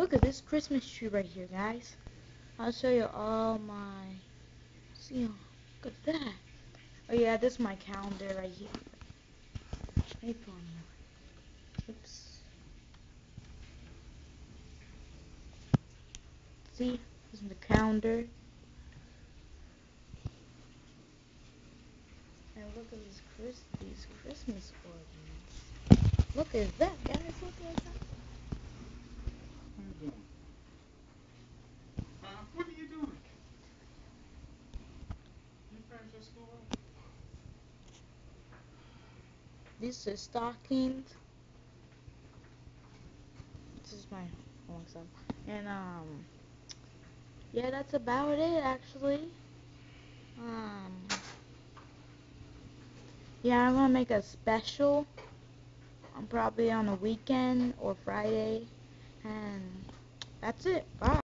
look at this Christmas tree right here, guys. I'll show you all my, see, look at that. Oh yeah, this is my calendar right here. April. Oops. See, this is the calendar. And look at these Christmas ornaments. Look at that, guys. Look at that. What are you doing? What are you doing? You finished your schoolwork? These are stockings. This is my homework stuff. And yeah, that's about it actually. Yeah, I'm gonna make a special. Probably on a weekend or Friday, and that's it. Bye.